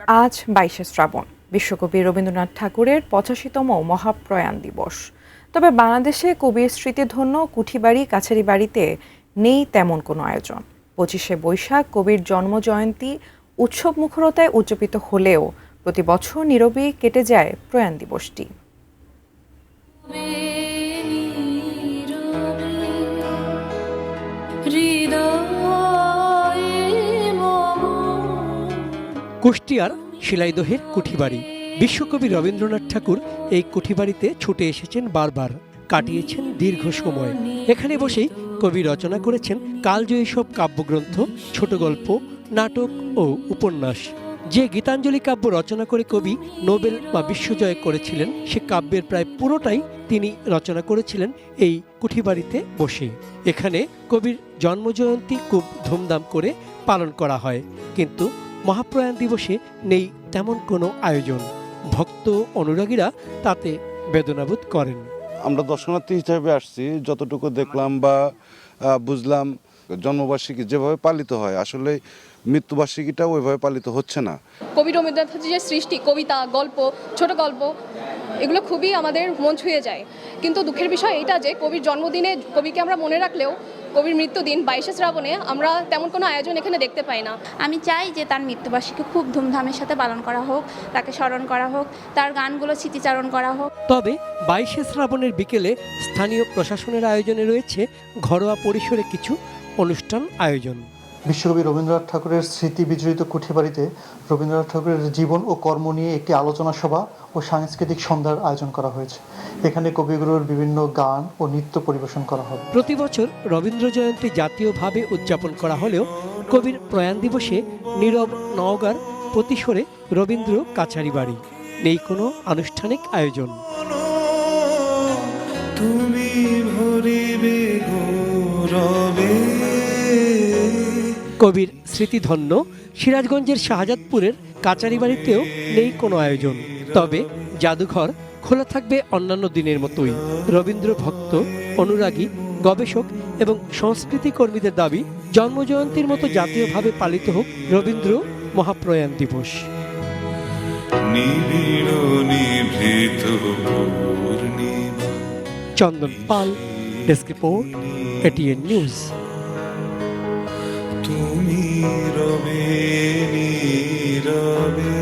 আজ 22শে শ্রাবণ, বিশ্বকবি রবীন্দ্রনাথ ঠাকুরের 85তম মহাপ্রয়াণ দিবস। তবে বাংলাদেশে কবির স্মৃতিধন্য কুঠিবাড়ি কাছারি বাড়িতে নেই তেমন কোনো আয়োজন। 25শে বৈশাখ কবির জন্মজয়ন্তী উৎসব মুখরতায় উদযাপিত হলেও প্রতি বছর নীরবেই কেটে যায় প্রয়াণ দিবসটি। কুষ্টিয়ার শিলাইদহের কুঠিবাড়ি। বিশ্বকবি রবীন্দ্রনাথ ঠাকুর এই কুঠিবাড়িতে ছুটে এসেছেন বারবার, কাটিয়েছেন দীর্ঘ সময়। এখানে বসেই কবি রচনা করেছেন কালজয়ী সব কাব্যগ্রন্থ, ছোট গল্প, নাটক ও উপন্যাস। যে গীতাঞ্জলি কাব্য রচনা করে কবি নোবেল বা বিশ্বজয় করেছিলেন, সে কাব্যের প্রায় পুরোটাই তিনি রচনা করেছিলেন এই কুঠিবাড়িতে বসে। এখানে কবির জন্মজয়ন্তী খুব ধুমধাম করে পালন করা হয়, কিন্তু মহাপ্রয়াণ দিবসে নেই তেমন কোনো আয়োজন। ভক্ত অনুরাগীরা তাতে বেদনাবোধ করেন। আমরা দর্শনার্থী হিসেবে আসছি, যতটুকু দেখলাম বা বুঝলাম, জন্মবার্ষিকী যেভাবে পালিত হয় আসলে মৃত্যুবার্ষিকীটা ওইভাবে পালিত হচ্ছে না। কবি রবীন্দ্রনাথের যে সৃষ্টি, কবিতা, গল্প, ছোট গল্প, এগুলো খুবই আমাদের মন ছুঁয়ে যায়। কিন্তু দুঃখের বিষয় এটা যে কবির জন্মদিনে কবিকে আমরা মনে রাখলেও কবির মৃত্যুদিন 22শে শ্রাবণে আমরা তেমন কোনো আয়োজন এখানে দেখতে পাই না। আমি চাই যে তার মৃত্যুবার্ষিকী খুব ধুমধামের সাথে পালন করা হোক, তাকে স্মরণ করা হোক, তার গানগুলো স্মৃতিচারণ করা হোক। তবে 22শে শ্রাবণের বিকেলে স্থানীয় প্রশাসনের আয়োজনে রয়েছে ঘরোয়া পরিসরে কিছু অনুষ্ঠান আয়োজন। বিশ্বকবি রবীন্দ্রনাথ ঠাকুরের স্মৃতি বিজড়িত কুঠিবাড়িতে রবীন্দ্রনাথ ঠাকুরের জীবন ও কর্ম নিয়ে একটি আলোচনা সভা ও সাংস্কৃতিক সন্ধ্যার আয়োজন করা হয়েছে। এখানে কবিগুরুর বিভিন্ন গান ও নৃত্য পরিবেশন করা হবে। প্রতি বছর রবীন্দ্র জয়ন্তী জাতীয়ভাবে উদযাপন করা হলেও কবির প্রয়াণ দিবসে নীরব নওগাঁর প্রতিসরে রবীন্দ্র কাছারি বাড়ি, নেই কোনো আনুষ্ঠানিক আয়োজন। কবির স্মৃতিধন্য সিরাজগঞ্জের শাহজাদপুরের কাচারি বাড়িতেও নেই কোনো আয়োজন। তবে জাদুঘর খোলা থাকবে অন্যান্য দিনের মতোই। রবীন্দ্র ভক্ত, অনুরাগী, গবেষক এবং সংস্কৃতি কর্মীদের দাবি, জন্মজয়ন্তীর মতো জাতীয়ভাবে পালিত হোক রবীন্দ্র মহাপ্রয়াণ দিবস। চন্দন পাল, ডেস্ক রিপোর্ট, এটিএন নিউজ। তুমি রবে নীরবে।